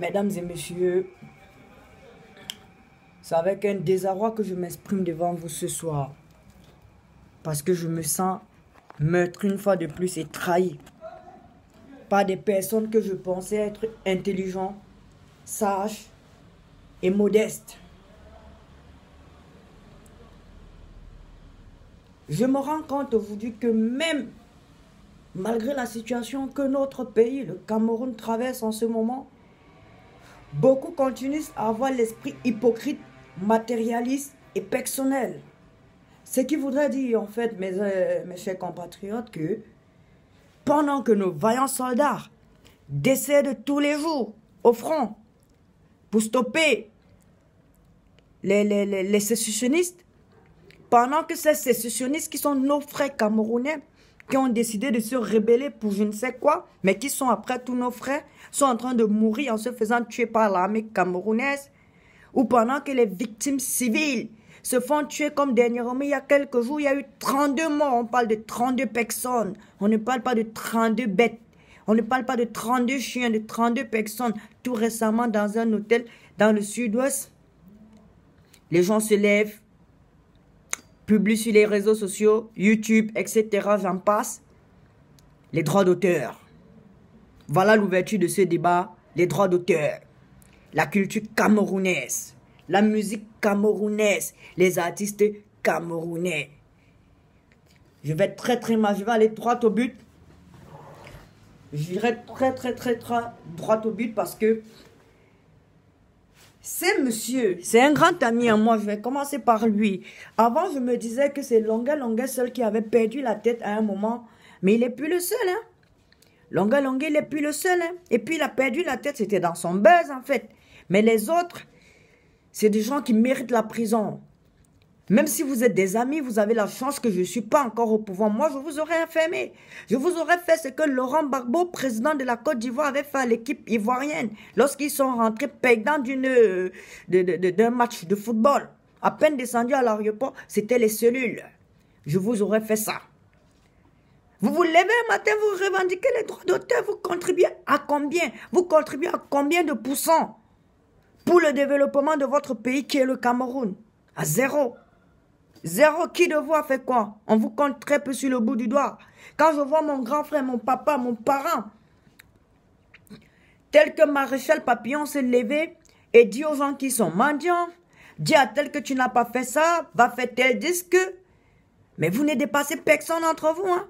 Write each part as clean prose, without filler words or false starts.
Mesdames et messieurs, c'est avec un désarroi que je m'exprime devant vous ce soir. Parce que je me sens meurtri une fois de plus et trahi par des personnes que je pensais être intelligents, sages et modestes. Je me rends compte aujourd'hui que même malgré la situation que notre pays, le Cameroun, traverse en ce moment, beaucoup continuent à avoir l'esprit hypocrite, matérialiste et personnel. Ce qui voudrait dire, en fait, mes chers compatriotes, que pendant que nos vaillants soldats décèdent tous les jours au front pour stopper les sécessionnistes, pendant que ces sécessionnistes qui sont nos frères camerounais, qui ont décidé de se rebeller pour je ne sais quoi, mais qui sont après tous nos frères, sont en train de mourir en se faisant tuer par l'armée camerounaise, ou pendant que les victimes civiles se font tuer comme dernièrement, il y a quelques jours, il y a eu 32 morts, on parle de 32 personnes, on ne parle pas de 32 bêtes, on ne parle pas de 32 chiens, de 32 personnes, tout récemment dans un hôtel dans le sud-ouest, les gens se lèvent, publient sur les réseaux sociaux, YouTube, etc., j'en passe, les droits d'auteur. Voilà l'ouverture de ce débat, les droits d'auteur, la culture camerounaise, la musique camerounaise, les artistes camerounais. Je vais très mal, je vais aller droit au but. J'irai très droit au but parce que c'est monsieur, c'est un grand ami à moi, je vais commencer par lui. Avant, je me disais que c'est Longa seul qui avait perdu la tête à un moment, mais il n'est plus le seul, hein. Longa, il n'est plus le seul, hein. Et puis il a perdu la tête, c'était dans son buzz en fait. Mais les autres, c'est des gens qui méritent la prison. Même si vous êtes des amis, vous avez la chance que je ne suis pas encore au pouvoir. Moi, je vous aurais enfermé. Je vous aurais fait ce que Laurent Gbagbo, président de la Côte d'Ivoire, avait fait à l'équipe ivoirienne lorsqu'ils sont rentrés perdants d'un match de football. À peine descendus à l'aéroport, c'était les cellules. Je vous aurais fait ça. Vous vous levez un matin, vous revendiquez les droits d'auteur, vous contribuez à combien? Vous contribuez à combien de pourcents pour le développement de votre pays qui est le Cameroun? À zéro. Zéro. Qui de vous a fait quoi? On vous compte très peu sur le bout du doigt. Quand je vois mon grand frère, mon papa, mon parent, tel que Maréchal Papillon se lever et dit aux gens qui sont mendiants, dis à tel que tu n'as pas fait ça, va faire tel disque. Mais vous ne dépassez personne entre vous, hein.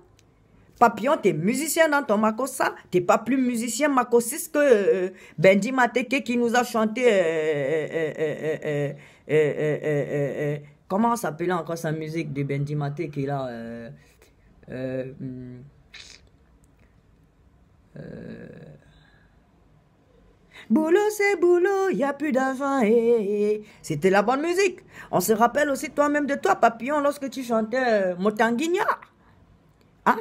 Papillon, t'es musicien dans ton makossa, t'es pas plus musicien makossiste que Benji Mateke qui nous a chanté comment s'appelait encore sa musique de Benji Mateke là boulot c'est boulot, y a plus d'argent. C'était la bonne musique. On se rappelle aussi toi-même de toi, Papillon, lorsque tu chantais Motanguignat. Hein?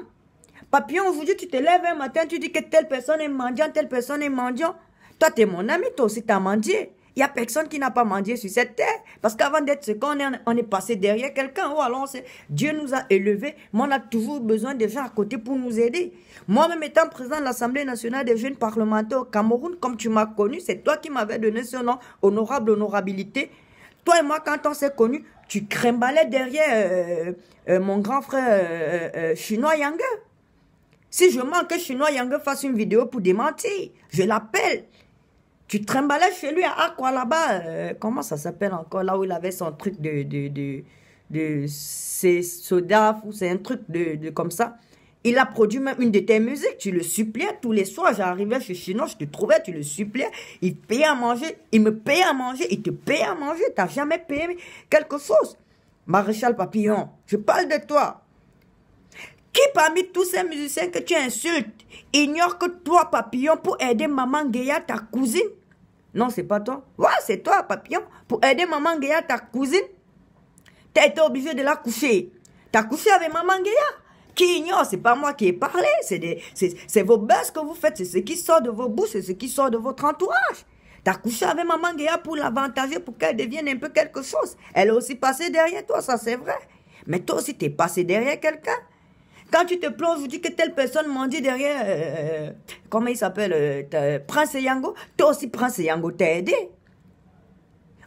Papillon, aujourd'hui, tu te lèves un matin, tu dis que telle personne est mendiant, telle personne est mendiant. Toi, tu es mon ami, toi aussi, tu as mendié. Il n'y a personne qui n'a pas mendié sur cette terre. Parce qu'avant d'être ce qu'on est, on est passé derrière quelqu'un. Oh, alors, Dieu nous a élevés, mais on a toujours besoin de gens à côté pour nous aider. Moi-même étant président de l'Assemblée nationale des jeunes parlementaires au Cameroun, comme tu m'as connu, c'est toi qui m'avais donné ce nom, honorable honorabilité. Toi et moi, quand on s'est connus, tu crembalais derrière mon grand frère chinois Yang. Si je manque que Chinois Yang fasse une vidéo pour démentir, je l'appelle. Tu trimballais chez lui à Aqua là-bas. Comment ça s'appelle encore? Là où il avait son truc de c'est Sodaf ou c'est un truc de comme ça. Il a produit même une de tes musiques. Tu le suppliais tous les soirs. J'arrivais chez Chinois, je te trouvais, tu le suppliais. Il payait à manger. Il me payait à manger. Il te payait à manger. Tu n'as jamais payé quelque chose. Maréchal Papillon, je parle de toi. Qui parmi tous ces musiciens que tu insultes ignore que toi, Papillon, pour aider Maman Guéya, ta cousine? Non, c'est pas toi. Ouais, c'est toi, Papillon. Pour aider Maman Guéya, ta cousine, tu as été obligé de la coucher. Tu as couché avec Maman Guéya. Qui ignore? C'est pas moi qui ai parlé. C'est vos buzz que vous faites. C'est ce qui sort de vos bouches. C'est ce qui sort de votre entourage. Tu as couché avec Maman Guéya pour l'avantager, pour qu'elle devienne un peu quelque chose. Elle est aussi passée derrière toi, ça c'est vrai. Mais toi aussi, tu es passé derrière quelqu'un. Quand tu te plonges, vous dites que telle personne m'a dit derrière, comment il s'appelle, Prince Yango, toi aussi Prince Yango t'a aidé.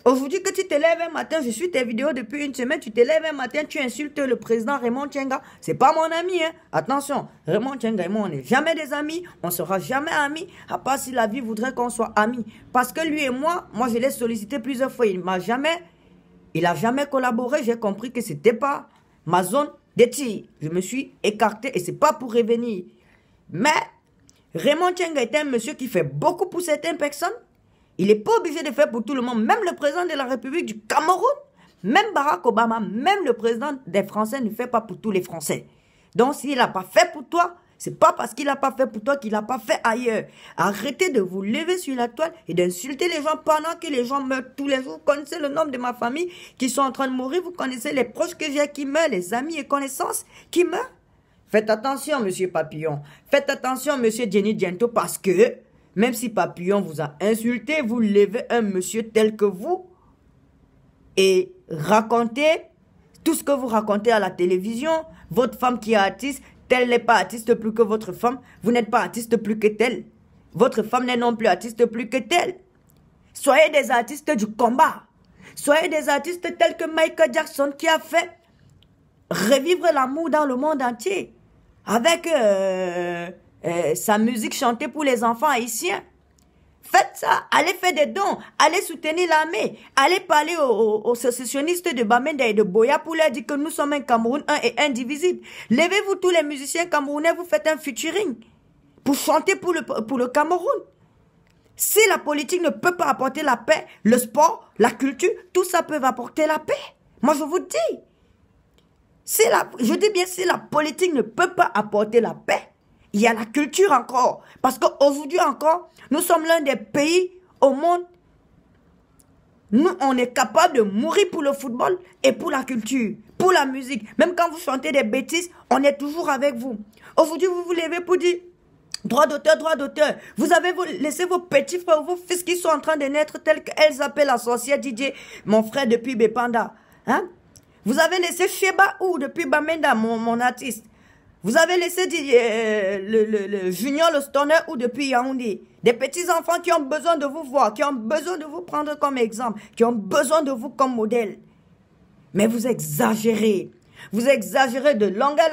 Aujourd'hui que tu te lèves un matin, je suis tes vidéos depuis une semaine, tu te lèves un matin, tu insultes le président Raymond Tchenga. C'est pas mon ami, hein. Attention, Raymond Tchenga et moi, on n'est jamais des amis, on sera jamais amis, à part si la vie voudrait qu'on soit amis. Parce que lui et moi je l'ai sollicité plusieurs fois, il a jamais collaboré, j'ai compris que c'était pas ma zone de tir. Je me suis écarté et c'est pas pour revenir. Mais Raymond Tchenga est un monsieur qui fait beaucoup pour certaines personnes. Il n'est pas obligé de faire pour tout le monde. Même le président de la République du Cameroun, même Barack Obama, même le président des Français ne fait pas pour tous les Français. Donc s'il n'a pas fait pour toi, c'est pas parce qu'il n'a pas fait pour toi qu'il n'a pas fait ailleurs. Arrêtez de vous lever sur la toile et d'insulter les gens pendant que les gens meurent tous les jours. Vous connaissez le nombre de ma famille qui sont en train de mourir. Vous connaissez les proches que j'ai qui meurent, les amis et connaissances qui meurent. Faites attention, monsieur Papillon. Faites attention, monsieur Jenny Gento, parce que même si Papillon vous a insulté, vous levez un monsieur tel que vous et racontez tout ce que vous racontez à la télévision. Votre femme qui est artiste, telle n'est pas artiste plus que votre femme. Vous n'êtes pas artiste plus que telle. Votre femme n'est non plus artiste plus que telle. Soyez des artistes du combat. Soyez des artistes tels que Michael Jackson qui a fait revivre l'amour dans le monde entier. Avec sa musique chantée pour les enfants haïtiens. Faites ça, allez faire des dons, allez soutenir l'armée, allez parler aux sécessionnistes de Bamenda et de Boya pour leur dire que nous sommes un Cameroun un et indivisible. Levez-vous tous les musiciens camerounais, vous faites un featuring pour chanter pour le Cameroun. Si la politique ne peut pas apporter la paix, le sport, la culture, tout ça peut apporter la paix. Moi je vous dis, je dis bien si la politique ne peut pas apporter la paix, il y a la culture encore. Parce qu'aujourd'hui encore, nous sommes l'un des pays au monde. Nous, on est capable de mourir pour le football et pour la culture, pour la musique. Même quand vous chantez des bêtises, on est toujours avec vous. Aujourd'hui, vous vous levez pour dire droit d'auteur, droit d'auteur. Vous avez laissé vos petits frères, vos fils qui sont en train de naître tels qu'elles appellent la sorcière DJ, mon frère depuis Bepanda. Hein? Vous avez laissé Sheba ou depuis Bamenda, mon artiste. Vous avez laissé le Junior, le Stoner ou depuis Yaoundé. Des petits-enfants qui ont besoin de vous voir, qui ont besoin de vous prendre comme exemple, qui ont besoin de vous comme modèle. Mais vous exagérez. Vous exagérez de longueur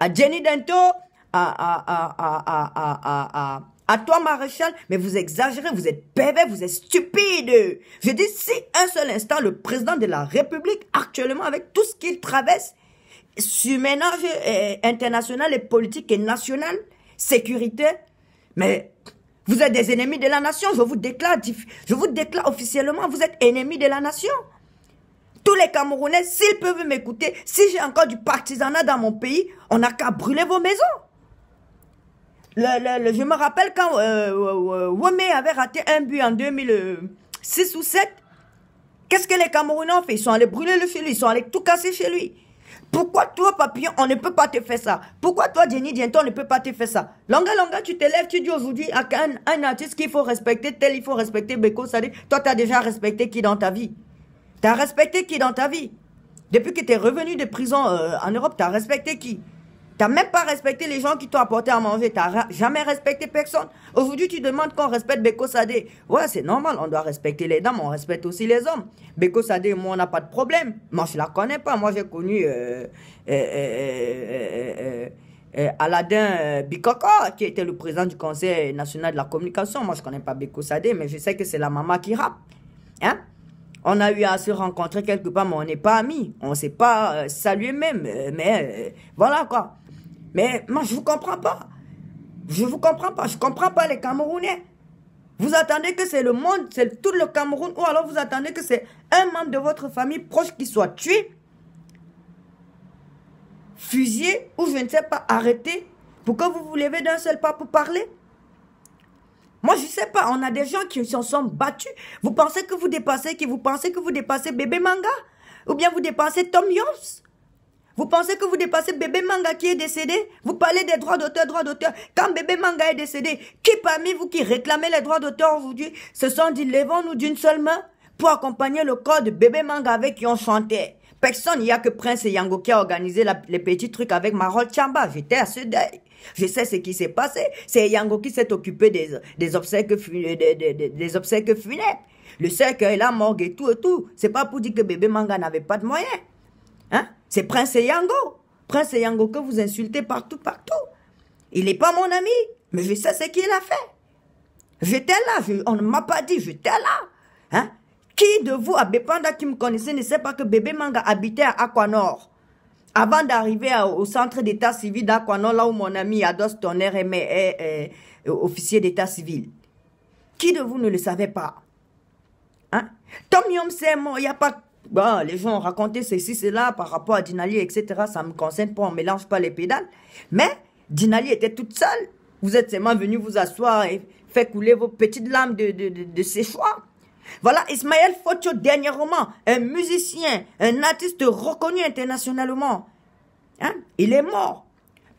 à Jenny Dento, à toi Maréchal, mais vous exagérez, vous êtes pervers, vous êtes stupide. Je dis si un seul instant le président de la République actuellement avec tout ce qu'il traverse, surménage international et politique et national, sécurité, mais vous êtes des ennemis de la nation, je vous déclare officiellement, vous êtes ennemis de la nation. Tous les Camerounais, s'ils peuvent m'écouter, si j'ai encore du partisanat dans mon pays, on n'a qu'à brûler vos maisons. Je me rappelle quand Wome avait raté un but en 2006 ou 2007. Qu'est-ce que les Camerounais ont fait? Ils sont allés brûler le chez lui, ils sont allés tout casser chez lui. Pourquoi toi, Papillon, on ne peut pas te faire ça? Pourquoi toi, Jenny Dienton, on ne peut pas te faire ça? Longa, tu te lèves, tu dis aujourd'hui à un artiste qu'il faut respecter tel, il faut respecter Beko Sadé. Toi, tu as déjà respecté qui dans ta vie? Tu as respecté qui dans ta vie? Depuis que tu es revenu de prison en Europe, tu as respecté qui? Tu n'as même pas respecté les gens qui t'ont apporté à manger. Tu n'as jamais respecté personne. Aujourd'hui, tu demandes qu'on respecte Beko Sadé. Ouais, c'est normal. On doit respecter les dames. On respecte aussi les hommes. Beko Sadé, moi, on n'a pas de problème. Moi, je ne la connais pas. Moi, j'ai connu Aladin Bikoko, qui était le président du Conseil national de la communication. Moi, je ne connais pas Beko Sadé, mais je sais que c'est la maman qui rappe. Hein? On a eu à se rencontrer quelque part, mais on n'est pas amis. On ne s'est pas salué même. Mais voilà quoi. Mais moi, je ne vous comprends pas. Je ne vous comprends pas. Je ne comprends pas les Camerounais. Vous attendez que c'est le monde, c'est tout le Cameroun, ou alors vous attendez que c'est un membre de votre famille proche qui soit tué, fusillé, ou je ne sais pas, arrêté, pour que vous vous levez d'un seul pas pour parler. Moi, je ne sais pas, on a des gens qui se sont battus. Vous pensez que vous dépassez Bébé Manga? Ou bien vous dépassez Tom Yoms? Vous pensez que vous dépassez Bébé Manga qui est décédé? Vous parlez des droits d'auteur, Quand Bébé Manga est décédé, qui parmi vous qui réclamez les droits d'auteur aujourd'hui se sont dit, levons-nous d'une seule main pour accompagner le corps de Bébé Manga avec qui on chantait? Personne, il n'y a que Prince et Yango qui a organisé les petits trucs avec Marol Tchamba. J'étais à ce deuil. Je sais ce qui s'est passé. C'est Yango qui s'est occupé des obsèques funèbres. Le cercueil, la morgue et tout et tout. C'est pas pour dire que bébé Manga n'avait pas de moyens. Hein? C'est Prince et Yango. Prince et Yango que vous insultez partout, partout. Il n'est pas mon ami, mais je sais ce qu'il a fait. J'étais là, on ne m'a pas dit, j'étais là. Hein? Qui de vous, à Bépanda, qui me connaissait, ne sait pas que bébé Manga habitait à Aquanor? Avant d'arriver au centre d'état civil d'Aquanor, là où mon ami Ados Tonnerre est officier d'état civil. Qui de vous ne le savait pas? Hein? Tom Yom c'est mort, il n'y a pas... Bon, les gens ont raconté ceci, cela par rapport à Dinali, etc. Ça me concerne pas, on ne mélange pas les pédales. Mais Dinali était toute seule. Vous êtes seulement venu vous asseoir et faire couler vos petites larmes de ses choix. Voilà, Ismaël Focho, dernièrement, un musicien, un artiste reconnu internationalement. Hein? Il est mort.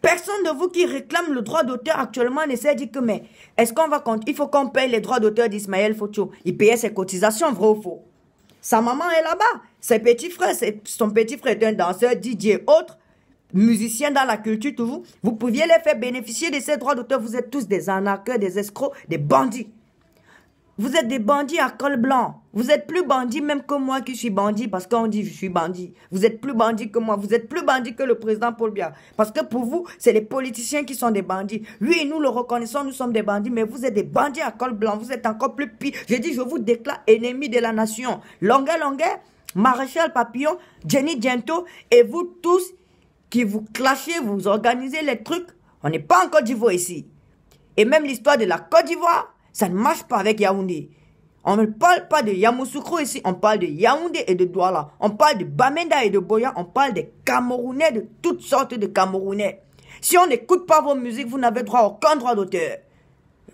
Personne de vous qui réclame le droit d'auteur actuellement n'essaie de dire que, mais, est-ce qu'on va compter? Il faut qu'on paye les droits d'auteur d'Ismaël Focho. Il payait ses cotisations, vrai ou faux? Sa maman est là-bas. Ses petits frères, son petit frère est un danseur, DJ, autre, musicien dans la culture toujours. Vous pouviez les faire bénéficier de ces droits d'auteur. Vous êtes tous des arnaqueurs, des escrocs, des bandits. Vous êtes des bandits à col blanc. Vous êtes plus bandits même que moi qui suis bandit parce qu'on dit je suis bandit. Vous êtes plus bandits que moi. Vous êtes plus bandits que le président Paul Biya. Parce que pour vous, c'est les politiciens qui sont des bandits. Oui, nous le reconnaissons, nous sommes des bandits, mais vous êtes des bandits à col blanc. Vous êtes encore plus pire. J'ai dit, je vous déclare ennemi de la nation. Longueur, Maréchal Papillon, Jenny Gento et vous tous qui vous clashez, vous organisez les trucs. On n'est pas en Côte d'Ivoire ici. Et même l'histoire de la Côte d'Ivoire, ça ne marche pas avec Yaoundé. On ne parle pas de Yamoussoukro ici, on parle de Yaoundé et de Douala. On parle de Bamenda et de Boya, on parle des Camerounais, de toutes sortes de Camerounais. Si on n'écoute pas vos musiques, vous n'avez droit à aucun droit d'auteur.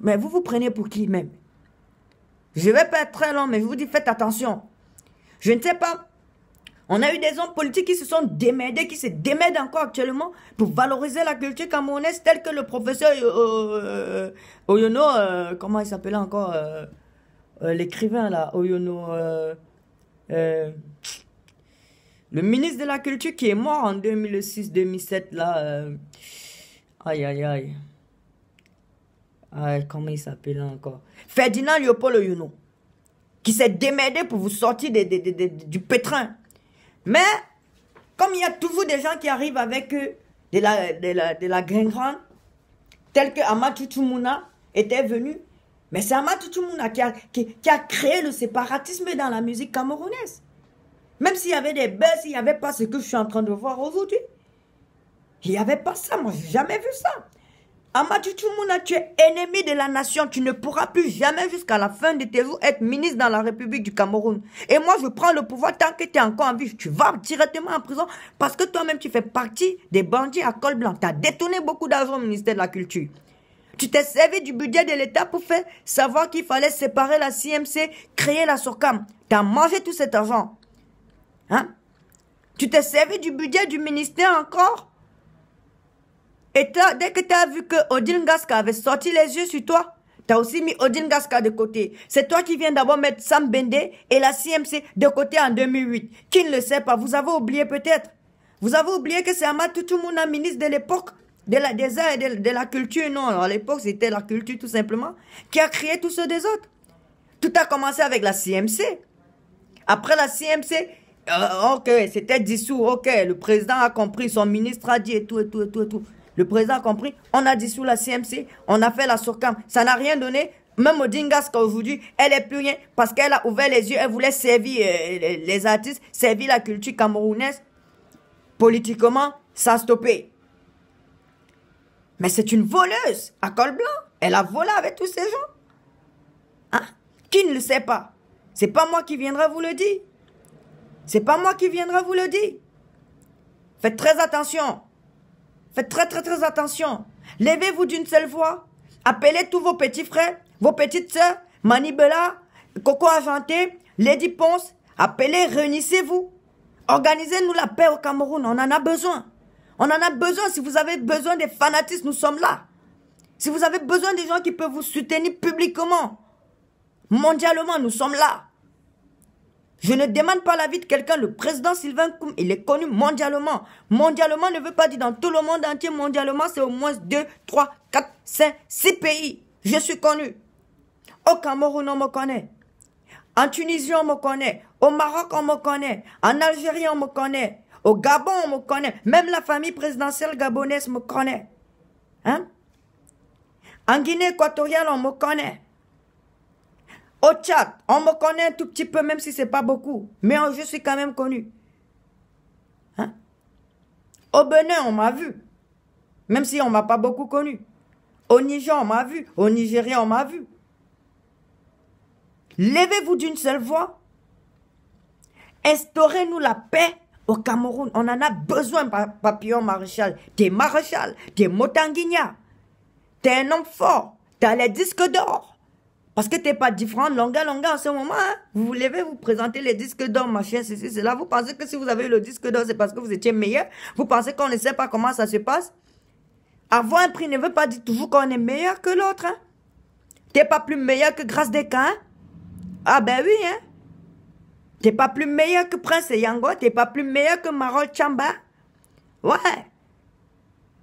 Mais vous vous prenez pour qui même? Je ne vais pas être très long, mais je vous dis, faites attention. Je ne sais pas. On a eu des hommes politiques qui se sont démerdés, qui se démerdent encore actuellement pour valoriser la culture camerounaise, tel que le professeur Oyono, comment il s'appelait encore, l'écrivain là, Oyono, le ministre de la culture qui est mort en 2006-2007 là, aïe aïe aïe, comment il s'appelait encore, Ferdinand Léopold Oyono, qui s'est démerdé pour vous sortir du pétrin. Mais, comme il y a toujours des gens qui arrivent avec de la gringrande, tel que Amadou Tchoumouna était venu, mais c'est Amadou Tchoumouna qui a créé le séparatisme dans la musique camerounaise. Même s'il y avait des buzz, il n'y avait pas ce que je suis en train de voir aujourd'hui. Il n'y avait pas ça, moi j'ai jamais vu ça. Amadou Tchoumouna, tu es ennemi de la nation. Tu ne pourras plus jamais jusqu'à la fin de tes jours être ministre dans la République du Cameroun. Et moi, je prends le pouvoir tant que tu es encore en vie. Tu vas directement en prison parce que toi-même, tu fais partie des bandits à col blanc. Tu as détourné beaucoup d'argent au ministère de la Culture. Tu t'es servi du budget de l'État pour faire savoir qu'il fallait séparer la CMC, créer la SOCAM. Tu as mangé tout cet argent. Hein? Tu t'es servi du budget du ministère encore. Et dès que tu as vu que Odile Ngaska avait sorti les yeux sur toi, tu as aussi mis Odile Ngaska de côté. C'est toi qui viens d'abord mettre Sam Bende et la CMC de côté en 2008. Qui ne le sait pas? Vous avez oublié peut-être. Vous avez oublié que c'est Amadou Tchoumouna, ministre de l'époque, des arts et de la culture. Non, à l'époque, c'était la culture tout simplement, qui a créé tout ce des autres. Tout a commencé avec la CMC. Après la CMC, ok, c'était dissous, ok, le président a compris, son ministre a dit et tout, et tout, et tout, et tout. Le président a compris, on a dissous la CMC, on a fait la SOCAM. Ça n'a rien donné. Même Odingaska aujourd'hui, elle n'est plus rien parce qu'elle a ouvert les yeux, elle voulait servir les artistes, servir la culture camerounaise. Politiquement, ça a stoppé. Mais c'est une voleuse à col blanc. Elle a volé avec tous ces gens. Hein? Qui ne le sait pas? C'est pas moi qui viendrai vous le dire. C'est pas moi qui viendrai vous le dire. Faites très attention. Faites très attention. Levez-vous d'une seule voix. Appelez tous vos petits frères, vos petites sœurs, Manibela, Coco Argenté, Lady Ponce. Appelez, réunissez-vous. Organisez-nous la paix au Cameroun. On en a besoin. On en a besoin. Si vous avez besoin des fanatistes, nous sommes là. Si vous avez besoin des gens qui peuvent vous soutenir publiquement, mondialement, nous sommes là. Je ne demande pas l'avis de quelqu'un. Le président Sylvain Koum, il est connu mondialement. Mondialement ne veut pas dire dans tout le monde entier. Mondialement, c'est au moins 2, 3, 4, 5, 6 pays. Je suis connu. Au Cameroun, on me connaît. En Tunisie, on me connaît. Au Maroc, on me connaît. En Algérie, on me connaît. Au Gabon, on me connaît. Même la famille présidentielle gabonaise me connaît. Hein? En Guinée équatoriale, on me connaît. Au Tchad, on me connaît un tout petit peu, même si c'est pas beaucoup. Mais je suis quand même connu. Hein? Au Bénin, on m'a vu. Même si on m'a pas beaucoup connu. Au Niger, on m'a vu. Au Nigeria, on m'a vu. Levez-vous d'une seule voix. Instaurez-nous la paix au Cameroun. On en a besoin, papillon maréchal. T'es maréchal, t'es Motanguigna. T'es un homme fort. T'as les disques d'or. Parce que t'es pas différent de Longa Longa en ce moment. Hein? Vous levez, vous présentez les disques d'or, machin, ceci, cela. Vous pensez que si vous avez eu le disque d'or, c'est parce que vous étiez meilleur. Vous pensez qu'on ne sait pas comment ça se passe. Avoir un prix ne veut pas dire toujours qu'on est meilleur que l'autre. Hein? T'es pas plus meilleur que Grâce Descamps. Hein? Ah ben oui, hein. T'es pas plus meilleur que Prince Yango. T'es pas plus meilleur que Marol Chamba. Ouais.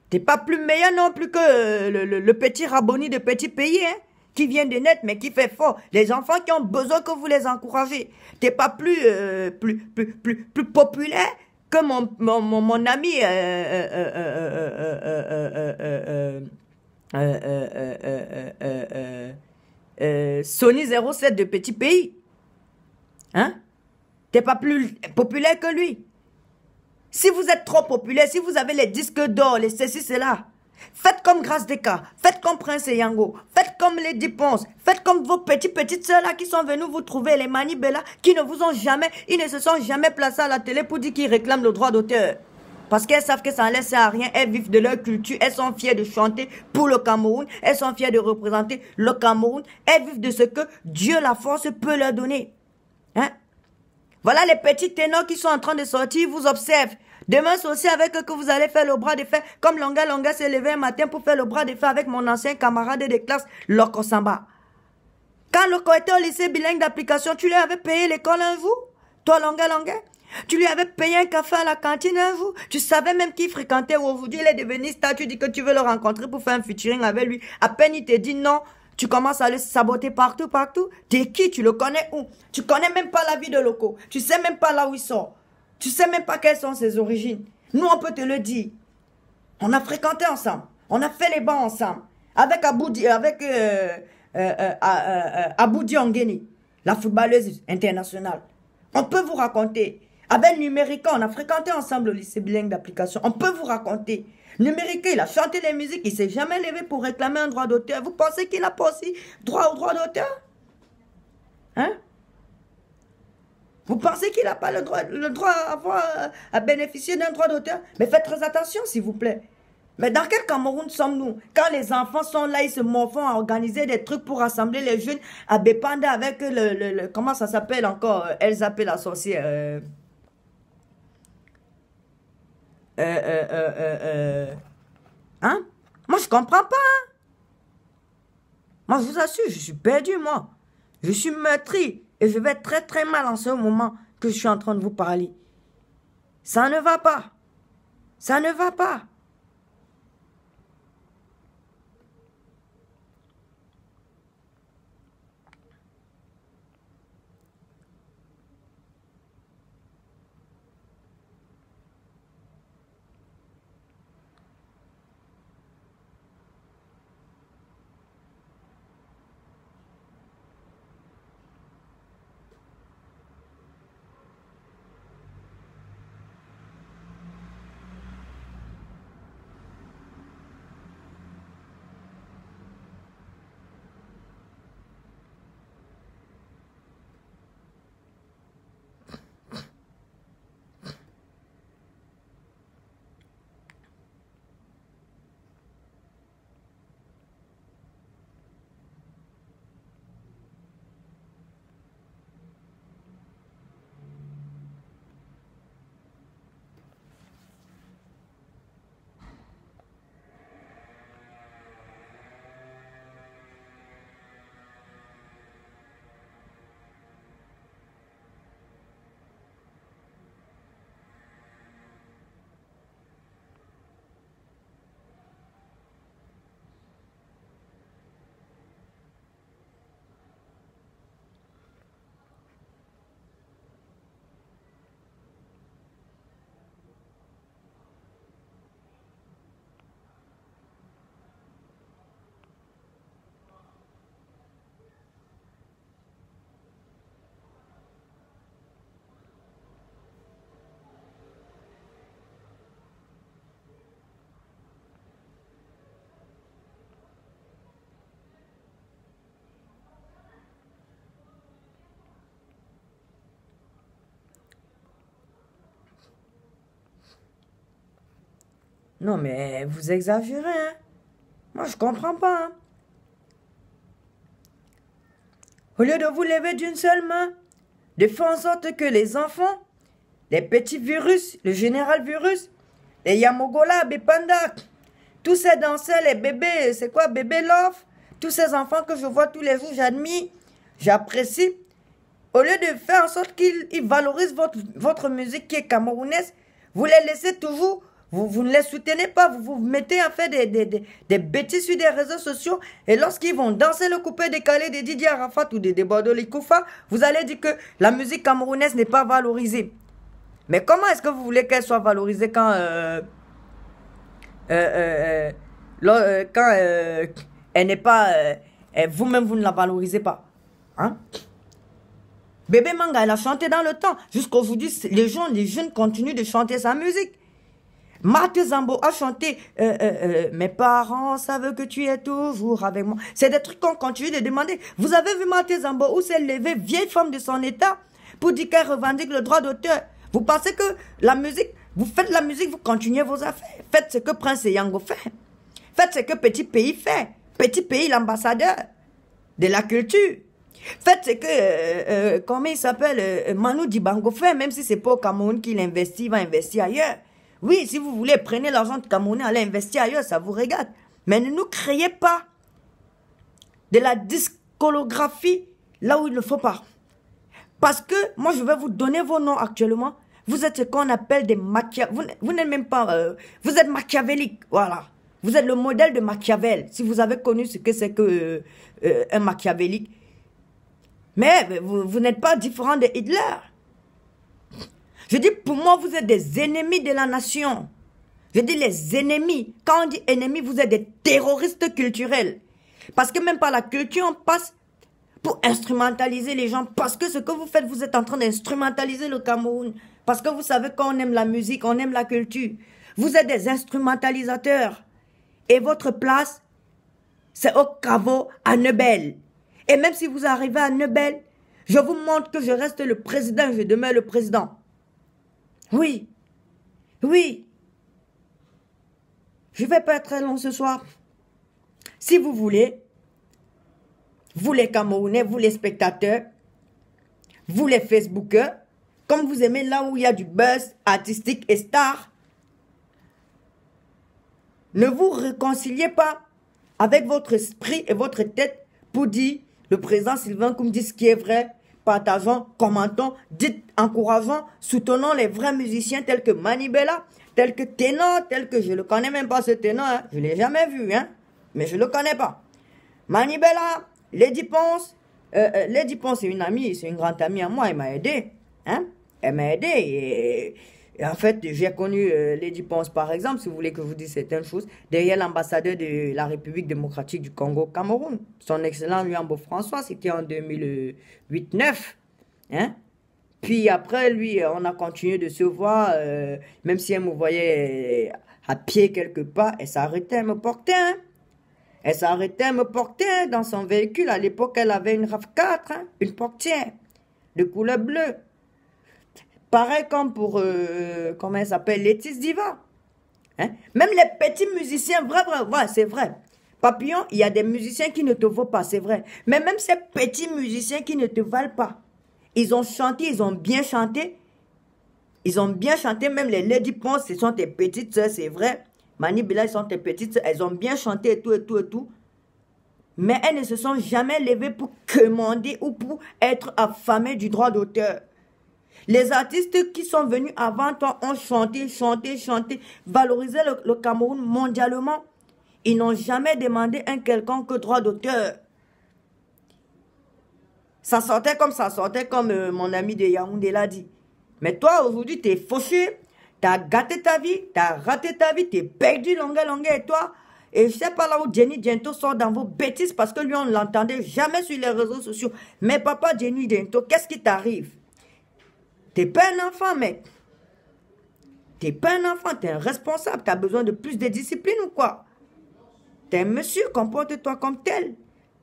T'es pas plus meilleur non plus que le petit Raboni de petit pays, hein. Qui vient de naître, mais qui fait fort. Les enfants qui ont besoin que vous les encouragez. T'es pas plus populaire que mon ami Sony 07 de petit pays. Hein? T'es pas plus populaire que lui. Si vous êtes trop populaire, si vous avez les disques d'or, les ceci, cela, faites comme Grâce Descamps, faites comme Prince Yango, faites comme les Ponce, faites comme vos petites sœurs là qui sont venues vous trouver, les Manibela, qui ne vous ont jamais, ils ne se sont jamais placés à la télé pour dire qu'ils réclament le droit d'auteur. Parce qu'elles savent que ça ne laisse à rien, elles vivent de leur culture, elles sont fières de chanter pour le Cameroun, elles sont fières de représenter le Cameroun, elles vivent de ce que Dieu la force peut leur donner. Hein? Voilà les petits ténors qui sont en train de sortir, vous observent. Demain, c'est aussi avec eux que vous allez faire le bras de fer. Comme Longa Longa s'est levé un matin pour faire le bras de fer avec mon ancien camarade de classe, Loko Samba. Quand Loko était au lycée bilingue d'application, tu lui avais payé l'école un jour? Toi, Longa Longa? Tu lui avais payé un café à la cantine un jour? Tu savais même qui fréquentait ou aujourd'hui il est devenu star, tu dis que tu veux le rencontrer pour faire un featuring avec lui. À peine il te dit non. Tu commences à le saboter partout, partout. T'es qui? Tu le connais où? Tu connais même pas la vie de Loko. Tu sais même pas là où il sort. Tu sais même pas quelles sont ses origines. Nous, on peut te le dire. On a fréquenté ensemble. On a fait les bancs ensemble. Avec Aboudi Ongeni, la footballeuse internationale. On peut vous raconter. Avec Numérica, on a fréquenté ensemble le lycée bilingue d'application. On peut vous raconter. Numérica, il a chanté les musiques, il s'est jamais levé pour réclamer un droit d'auteur. Vous pensez qu'il a pas aussi droit au droit d'auteur? Hein? Vous pensez qu'il n'a pas le droit à bénéficier d'un droit d'auteur? Mais faites très attention, s'il vous plaît. Mais dans quel Cameroun sommes-nous? Quand les enfants sont là, ils se morfont à organiser des trucs pour rassembler les jeunes à Bépanda avec comment ça s'appelle encore? Elsa P, la sorcière. Hein? Moi, je comprends pas. Hein? Moi, je vous assure, je suis perdu, moi. Je suis meurtri. Et je vais très très mal en ce moment que je suis en train de vous parler. Ça ne va pas. Ça ne va pas. Non, mais vous exagérez, hein. Moi, je comprends pas, hein. Au lieu de vous lever d'une seule main, de faire en sorte que les enfants, les petits virus, le général virus, les Yamogola, Bepanda, tous ces danseurs, les bébés, c'est quoi, bébé love, tous ces enfants que je vois tous les jours, j'admire, j'apprécie. Au lieu de faire en sorte qu'ils valorisent votre musique qui est camerounaise, vous les laissez toujours, vous ne les soutenez pas, vous mettez à faire des bêtises sur des réseaux sociaux, et lorsqu'ils vont danser le coupé décalé de Didier Arafat ou de Bordeaux Likoufa, vous allez dire que la musique camerounaise n'est pas valorisée. Mais comment est-ce que vous voulez qu'elle soit valorisée quand elle n'est pas... vous-même, vous ne la valorisez pas. Hein? Bébé Manga, elle a chanté dans le temps. Jusqu'aujourd'hui, les jeunes continuent de chanter sa musique. Marthe Zambo a chanté mes parents savent que tu es toujours avec moi. C'est des trucs qu'on continue de demander. Vous avez vu Marthe Zambo où s'est levée, vieille femme de son état, pour dire qu'elle revendique le droit d'auteur. Vous pensez que la musique, vous faites la musique, vous continuez vos affaires. Faites ce que Prince Yango fait. Faites ce que Petit Pays fait. Petit Pays, l'ambassadeur de la culture. Faites ce que, comment il s'appelle, Manu Dibango fait, même si c'est pas au Cameroun qu'il investit, il va investir ailleurs. Oui, si vous voulez, prenez l'argent de Cameroun, allez investir ailleurs, ça vous regarde. Mais ne nous créez pas de la discographie là où il ne faut pas. Parce que, moi, je vais vous donner vos noms actuellement. Vous êtes ce qu'on appelle des machiavéliques. Vous n'êtes même pas... vous êtes machiavélique, voilà. Vous êtes le modèle de Machiavel. Si vous avez connu ce que c'est que un machiavélique. Mais vous n'êtes pas différent de Hitler. Je dis, pour moi, vous êtes des ennemis de la nation. Je dis les ennemis. Quand on dit ennemis, vous êtes des terroristes culturels. Parce que même par la culture, on passe pour instrumentaliser les gens. Parce que ce que vous faites, vous êtes en train d'instrumentaliser le Cameroun. Parce que vous savez qu'on aime la musique, on aime la culture. Vous êtes des instrumentalisateurs. Et votre place, c'est au caveau à Nebel. Et même si vous arrivez à Nebel, je vous montre que je reste le président, je demeure le président. Oui. Oui. Je ne vais pas être très long ce soir. Si vous voulez, vous les Camerounais, vous les spectateurs, vous les Facebookers, comme vous aimez là où il y a du buzz artistique et star, ne vous réconciliez pas avec votre esprit et votre tête pour dire le président Sylvain Koum dit ce qui est vrai, partageons, commentons, dites, encourageons, soutenons les vrais musiciens tels que Manibela, tels que Ténor, tels que je ne le connais même pas ce Ténor, hein. Je ne l'ai jamais vu, hein, mais je ne le connais pas. Manibela, Lady Ponce, Lady Ponce c'est une amie, c'est une grande amie à moi, elle m'a aidé, hein, elle m'a aidé et en fait, j'ai connu Lady Ponce, par exemple, si vous voulez que je vous dise certaines choses, derrière l'ambassadeur de la République démocratique du Congo au Cameroun. Son excellent Luambo François, c'était en 2008-9. Hein? Puis après, lui, on a continué de se voir, même si elle me voyait à pied quelque part, elle s'arrêtait, elle me portait. Hein? Elle s'arrêtait, elle me portait dans son véhicule. À l'époque, elle avait une RAV4, hein? Une portière de couleur bleue. Pareil comme pour, comment elle s'appelle, Laetice Diva. Hein? Même les petits musiciens, vrai, c'est vrai. Papillon, il y a des musiciens qui ne te vaut pas, c'est vrai. Mais même ces petits musiciens qui ne te valent pas, ils ont chanté, ils ont bien chanté. Ils ont bien chanté, même les Lady Ponce, ce sont tes petites soeurs, c'est vrai. Mani Bella, ils sont tes petites soeurs, elles ont bien chanté et tout, et tout, et tout. Mais elles ne se sont jamais levées pour commander ou pour être affamées du droit d'auteur. Les artistes qui sont venus avant toi ont chanté, valorisé le Cameroun mondialement. Ils n'ont jamais demandé un quelconque droit d'auteur. Ça sortait comme mon ami de Yaoundé l'a dit. Mais toi, aujourd'hui, t'es fauché, t'as gâté ta vie, t'as raté ta vie, t'es perdu, longue, et toi. Et je sais pas là où Jenny Diento sort dans vos bêtises parce que lui, on ne l'entendait jamais sur les réseaux sociaux. Mais papa Jenny Diento, qu'est-ce qui t'arrive? T'es pas un enfant, mec. T'es pas un enfant, t'es un responsable. T'as besoin de plus de discipline ou quoi? T'es un monsieur, comporte-toi comme tel.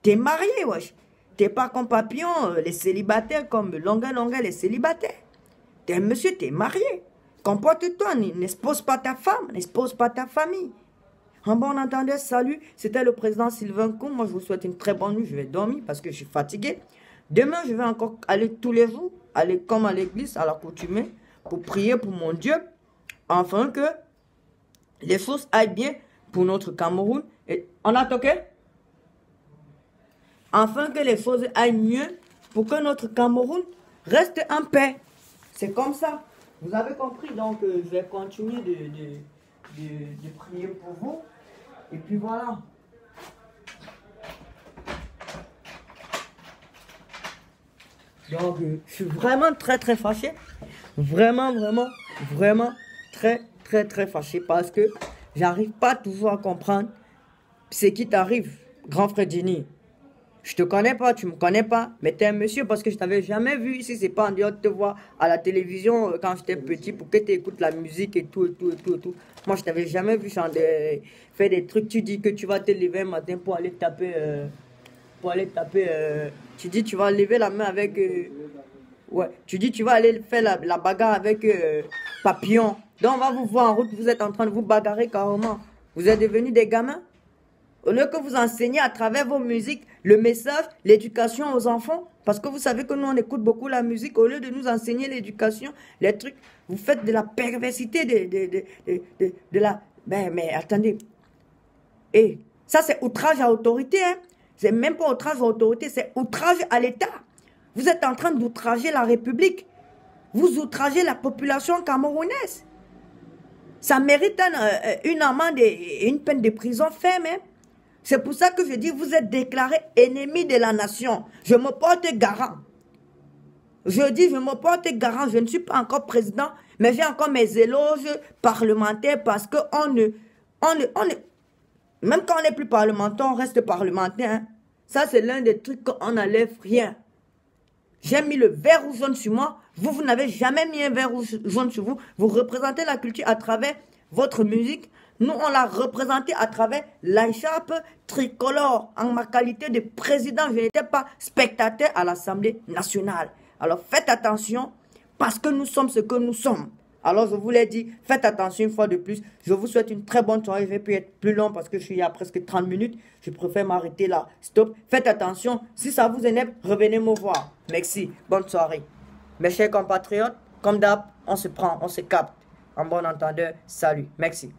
T'es marié, wesh. T'es pas comme Papillon, les célibataires, comme Longa, les célibataires. T'es un monsieur, t'es marié. Comporte-toi, n'expose pas ta femme, n'expose pas ta famille. En bon entendeur, salut, c'était le président Sylvain Coum. Moi, je vous souhaite une très bonne nuit. Je vais dormir parce que je suis fatigué. Demain, je vais encore aller tous les jours, aller comme à l'église, à l'accoutumée, pour prier pour mon Dieu, afin que les choses aillent bien pour notre Cameroun. Et on a toqué? Afin que les choses aillent mieux pour que notre Cameroun reste en paix. C'est comme ça. Vous avez compris, donc je vais continuer de prier pour vous. Et puis voilà. Donc, je suis vraiment très fâché. Vraiment très fâché parce que j'arrive pas toujours à comprendre ce qui t'arrive, grand frère Jenny. Je te connais pas, tu me connais pas, mais t'es un monsieur parce que je t'avais jamais vu ici. C'est pas en dehors de te voir à la télévision quand j'étais petit pour que tu écoutes la musique et tout. Moi, je t'avais jamais vu chanter, faire des trucs. Tu dis que tu vas te lever un matin pour aller taper. Tu dis tu vas lever la main avec. Ouais, tu dis tu vas aller faire la bagarre avec Papillon. Donc, on va vous voir en route, vous êtes en train de vous bagarrer carrément. Vous êtes devenus des gamins. Au lieu que vous enseignez à travers vos musiques le message, l'éducation aux enfants, parce que vous savez que nous on écoute beaucoup la musique, au lieu de nous enseigner l'éducation, les trucs, vous faites de la perversité, de la... Ben, mais attendez. Et ça c'est outrage à l'autorité, hein. C'est même pas outrage à l'autorité, c'est outrage à l'État. Vous êtes en train d'outrager la République. Vous outragez la population camerounaise. Ça mérite une amende et une peine de prison ferme, hein. C'est pour ça que je dis, vous êtes déclaré ennemi de la nation. Je me porte garant. Je dis, je me porte garant. Je ne suis pas encore président, mais j'ai encore mes éloges parlementaires parce que même quand on n'est plus parlementaire, on reste parlementaire. Hein. Ça, c'est l'un des trucs qu'on n'enlève rien. J'ai mis le vert ou jaune sur moi. Vous n'avez jamais mis un vert ou jaune sur vous. Vous représentez la culture à travers votre musique. Nous, on l'a représenté à travers l'écharpe tricolore. En ma qualité de président, je n'étais pas spectateur à l'Assemblée nationale. Alors, faites attention parce que nous sommes ce que nous sommes. Alors, je vous l'ai dit, faites attention une fois de plus. Je vous souhaite une très bonne soirée. Je vais plus être plus long parce que je suis à presque 30 minutes. Je préfère m'arrêter là. Stop. Faites attention. Si ça vous énerve, revenez me voir. Merci. Bonne soirée. Mes chers compatriotes, comme d'hab, on se prend, on se capte. En bon entendeur, salut. Merci.